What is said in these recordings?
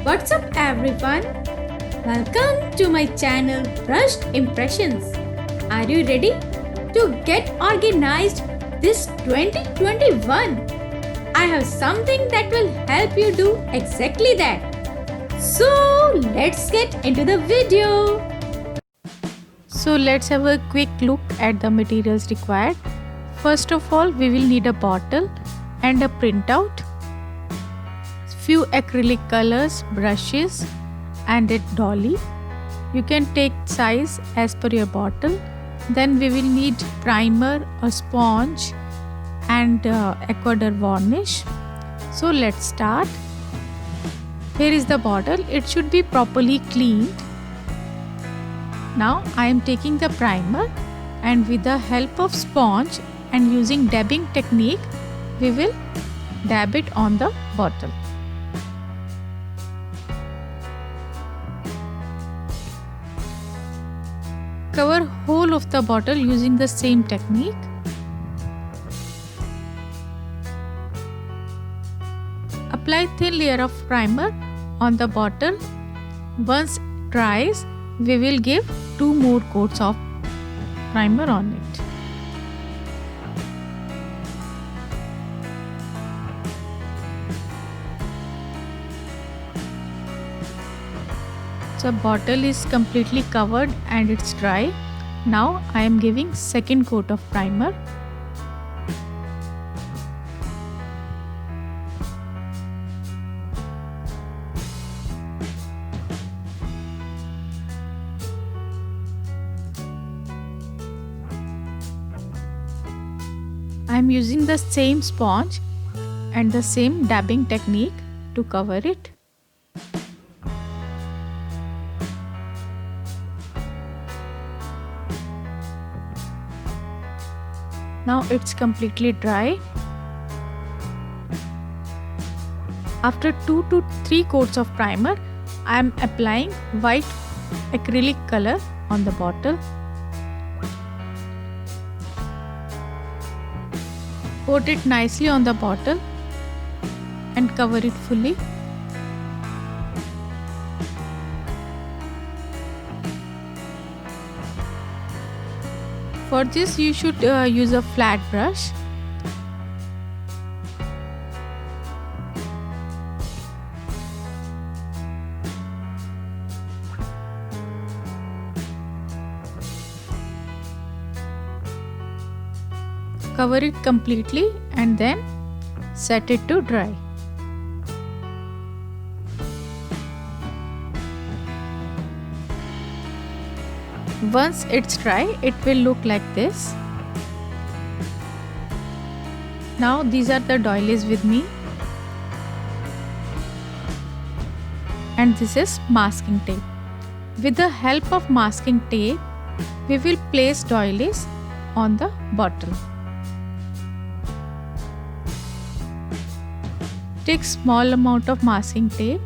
What's up everyone? Welcome to my channel Brushed Impressions. Are you ready to get organized this 2021? I have something that will help you do exactly that. So let's get into the video. So let's have a quick look at the materials required. First of all, we will need a bottle and a printout, few acrylic colors, brushes and a dolly. You can take size as per your bottle. Then we will need primer, a sponge and Ecuador varnish. So let's start. Here is the bottle. It should be properly cleaned. Now I am taking the primer and with the help of sponge and using dabbing technique, we will dab it on the bottle. Cover whole of the bottle using the same technique. Apply thin layer of primer on the bottle. Once dries, we will give 2 more coats of primer on it. So bottle is completely covered and it's dry. Now I am giving second coat of primer. I am using the same sponge and the same dabbing technique to cover it. Now it's completely dry. After 2 to 3 coats of primer, I am applying white acrylic color on the bottle. Coat it nicely on the bottle and cover it fully. For this you should use a flat brush. Cover it completely and then set it to dry. Once it's dry, it will look like this. Now these are the doilies with me. And this is masking tape. With the help of masking tape, we will place doilies on the bottle. Take small amount of masking tape.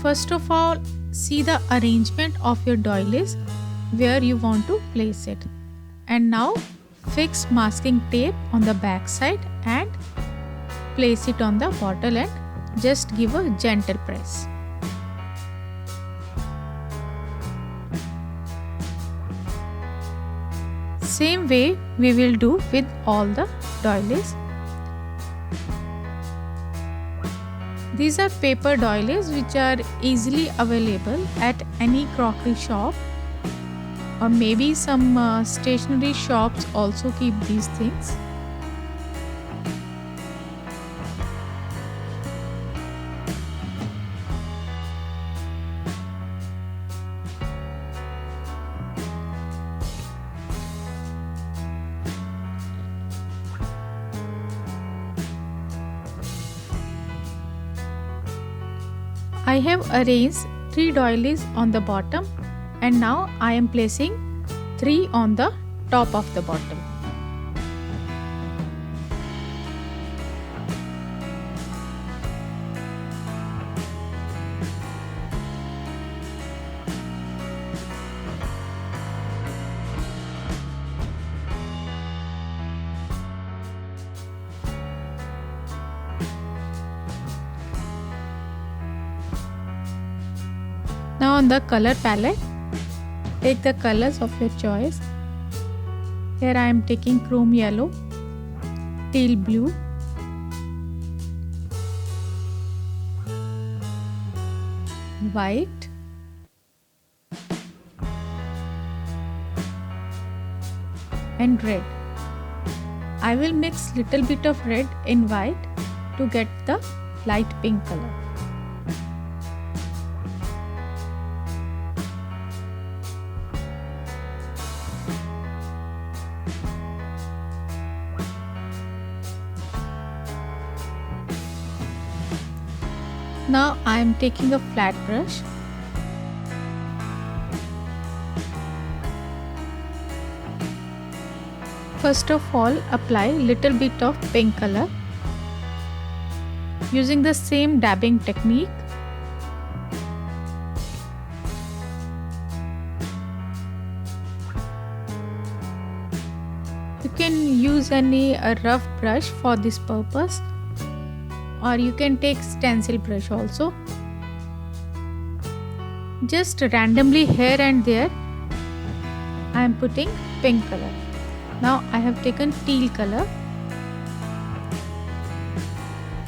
First of all, see the arrangement of your doilies where you want to place it. And now fix masking tape on the back side and place it on the bottle and just give a gentle press. Same way we will do with all the doilies. These are paper doilies which are easily available at any crockery shop, or maybe some stationery shops also keep these things. I have arranged 3 doilies on the bottom and now I am placing 3 on the top of the bottle. Now on the color palette, take the colors of your choice. Here I am taking chrome yellow, teal blue, white, and red. I will mix little bit of red in white to get the light pink color. Now I am taking a flat brush. First of all, apply little bit of pink color. Using the same dabbing technique, you can use any rough brush for this purpose, or you can take stencil brush also. Just randomly here and there I am putting pink color. Now I have taken teal color.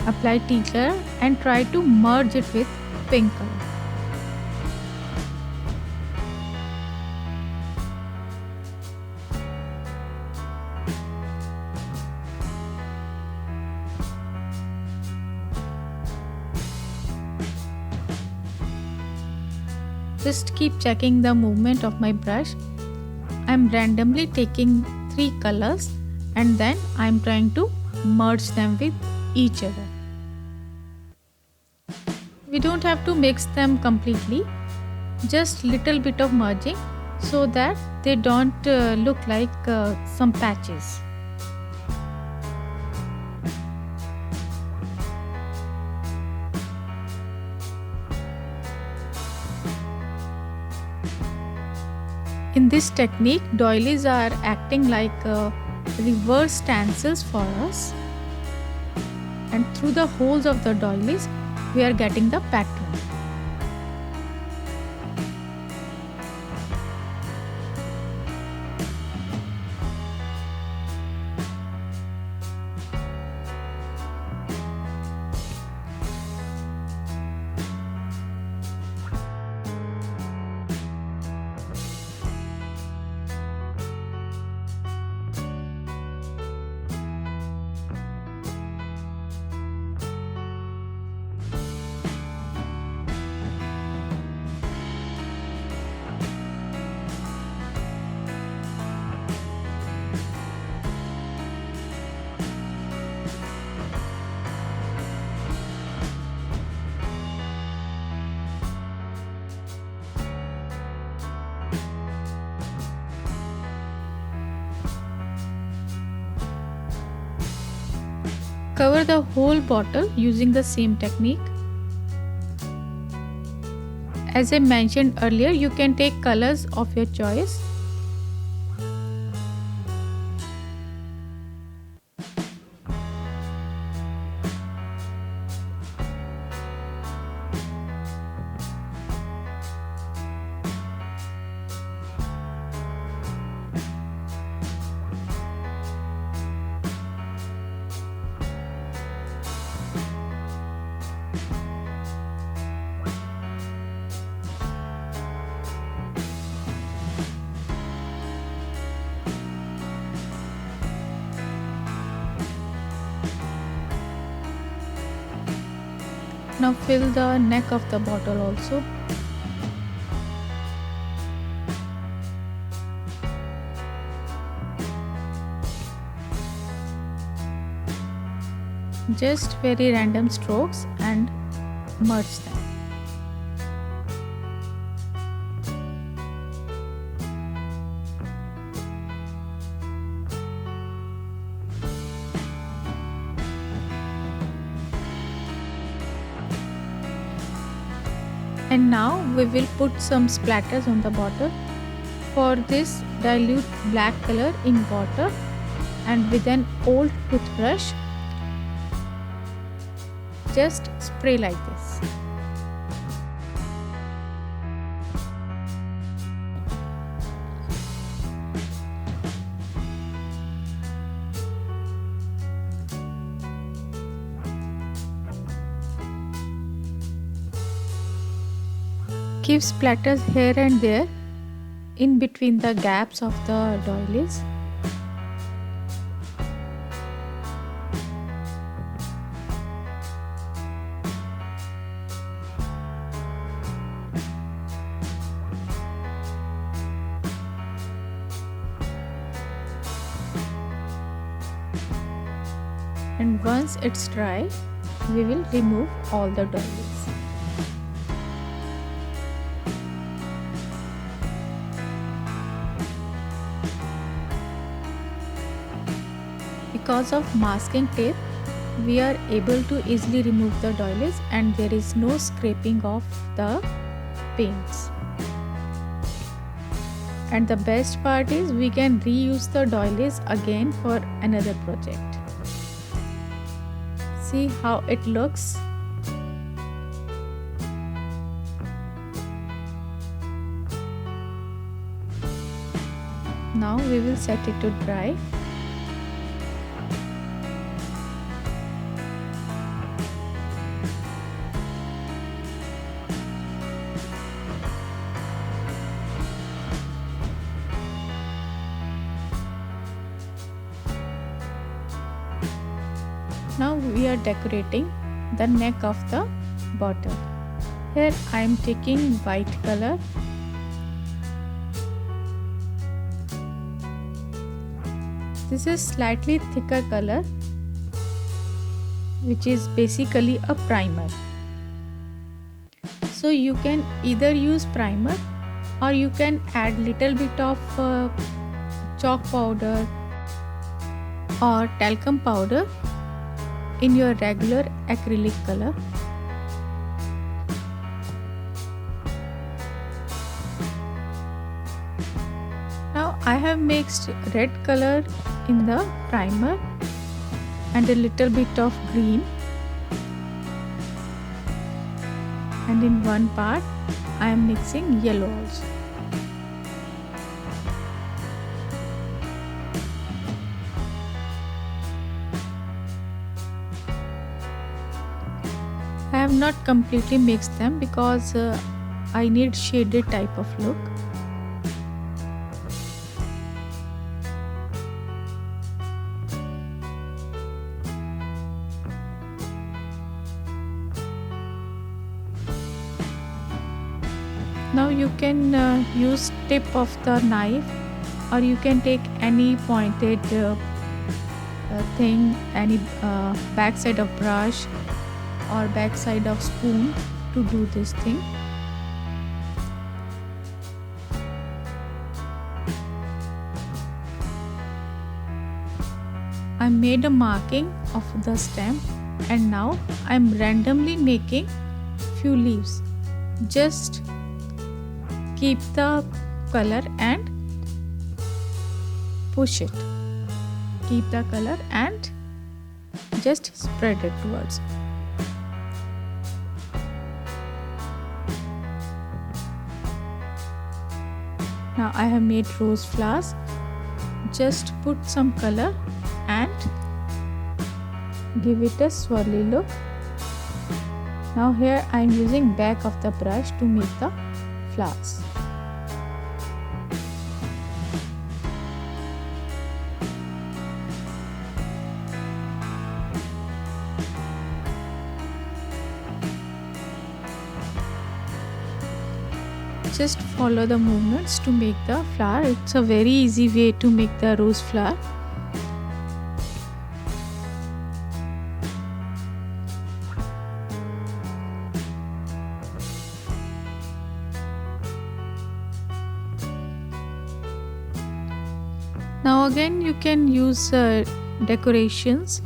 Apply teal color and try to merge it with pink color. Just keep checking the movement of my brush. I am randomly taking 3 colors and then I am trying to merge them with each other. We don't have to mix them completely, just little bit of merging so that they don't look like some patches. In this technique, doilies are acting like reverse stencils for us, and through the holes of the doilies we are getting the pattern. Cover the whole bottle using the same technique. As I mentioned earlier, you can take colors of your choice. Now fill the neck of the bottle also. Just very random strokes and merge them. And now we will put some splatters on the bottle. For this, dilute black color in water and with an old toothbrush, just spray like this. Keep splatters here and there in between the gaps of the doilies. And once it's dry, we will remove all the doilies. Because of masking tape, we are able to easily remove the doilies and there is no scraping of the paints. And the best part is we can reuse the doilies again for another project. See how it looks. Now we will set it to dry. Now we are decorating the neck of the bottle. Here I am taking white color. This is slightly thicker color, which is basically a primer. So you can either use primer or you can add little bit of chalk powder or talcum powder in your regular acrylic color. Now I have mixed red color in the primer and a little bit of green, and in one part I am mixing yellow also. I have not completely mixed them because I need shaded type of look. Now you can use tip of the knife, or you can take any pointed thing, any backside of brush or backside of spoon to do this thing. I made a marking of the stem and now I am randomly making few leaves. Just keep the color and push it. Keep the color and just spread it towards. Now I have made rose flowers. Just put some color and give it a swirly look. Now here I am using back of the brush to make the flowers. Just follow the movements to make the flower. It's a very easy way to make the rose flower. Now again you can use decorations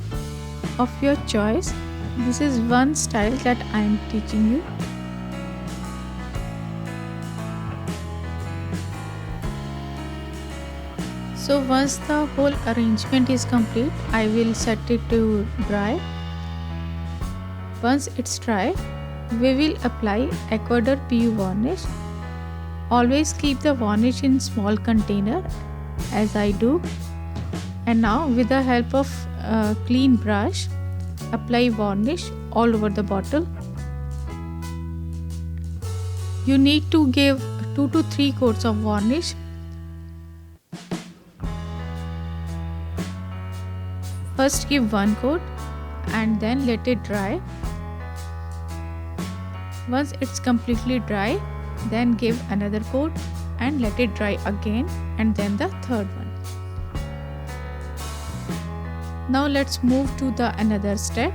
of your choice. This is one style that I am teaching you. So once the whole arrangement is complete, I will set it to dry. Once it's dry, we will apply Ecuador PU varnish. Always keep the varnish in small container as I do. And now with the help of a clean brush, apply varnish all over the bottle. You need to give 2 to 3 coats of varnish. First give one coat and then let it dry. Once it's completely dry, then give another coat and let it dry again, and then the third one. Now let's move to the another step.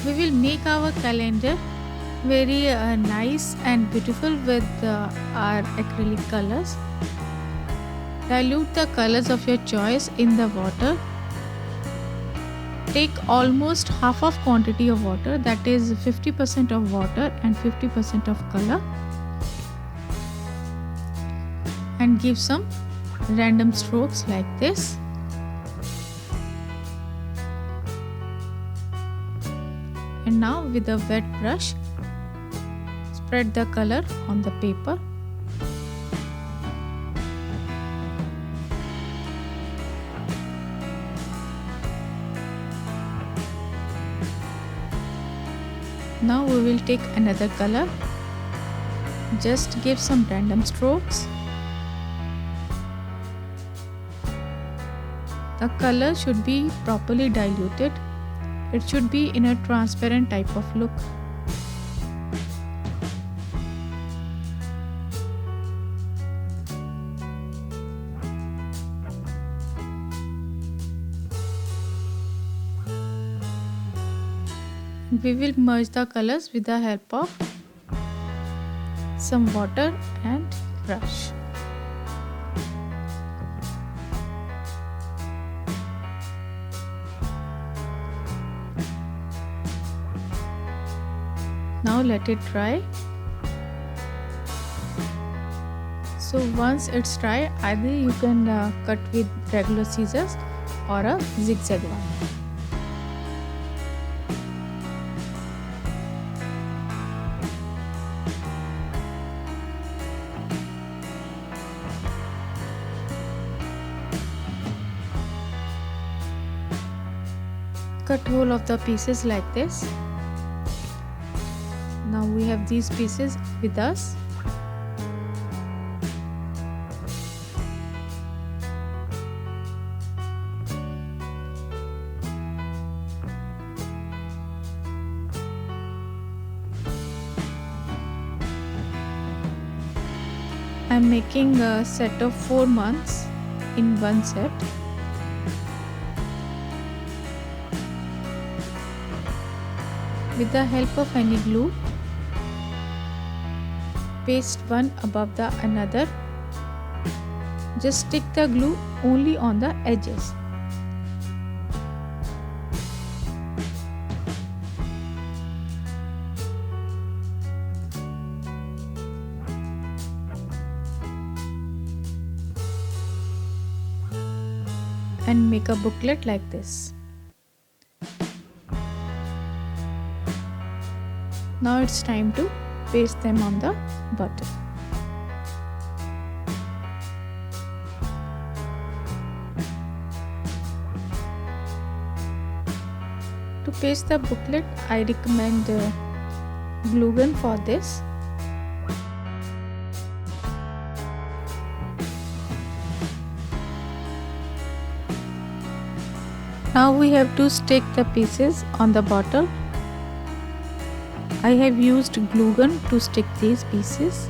We will make our calendar very nice and beautiful with our acrylic colors. Dilute the colors of your choice in the water. Take almost half of quantity of water, that is 50% of water and 50% of color, and give some random strokes like this. And now with a wet brush, spread the color on the paper. Now we will take another color. Just give some random strokes. The color should be properly diluted. It should be in a transparent type of look. We will merge the colors with the help of some water and brush. Now let it dry. So once it's dry, either you can cut with regular scissors or a zigzag one. Cut whole of the pieces like this. Now we have these pieces with us. I am making a set of 4 months in one set. With the help of any glue, paste one above the another. Just stick the glue only on the edges. And make a booklet like this. Now it's time to paste them on the bottom. To paste the booklet, I recommend glue gun for this. Now we have to stick the pieces on the bottle. I have used glue gun to stick these pieces.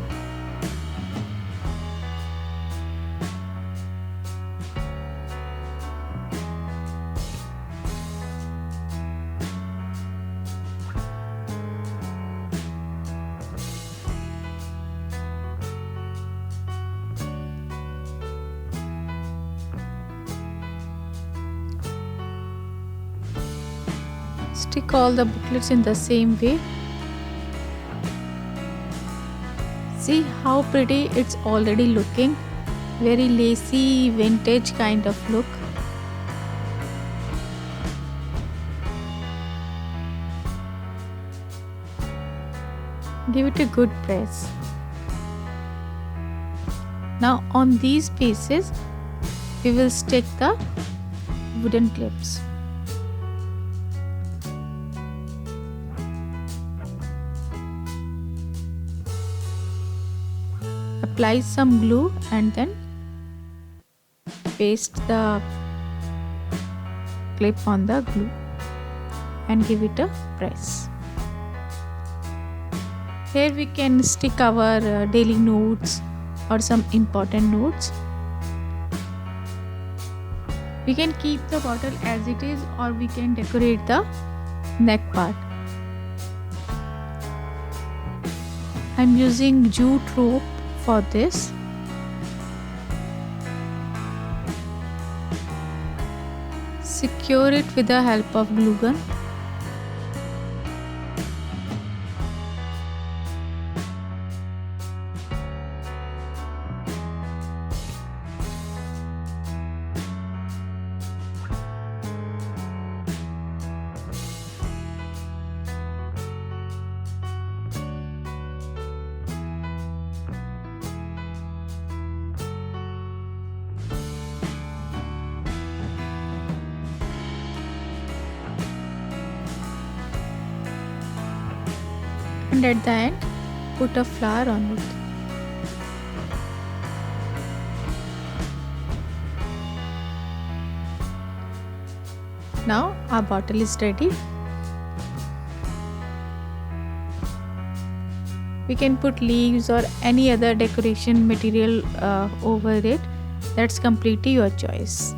Stick all the booklets in the same way. See how pretty it's already looking. Very lacy, vintage kind of look. Give it a good press. Now on these pieces, we will stick the wooden clips. apply some glue and then paste the clip on the glue and give it a press. Here we can stick our daily notes or some important notes. We can keep the bottle as it is, or we can decorate the neck part. I'm using jute rope for this. Secure it with the help of glue gun. And at the end, put a flower on it. Now our bottle is ready. We can put leaves or any other decoration material over it. That's completely your choice.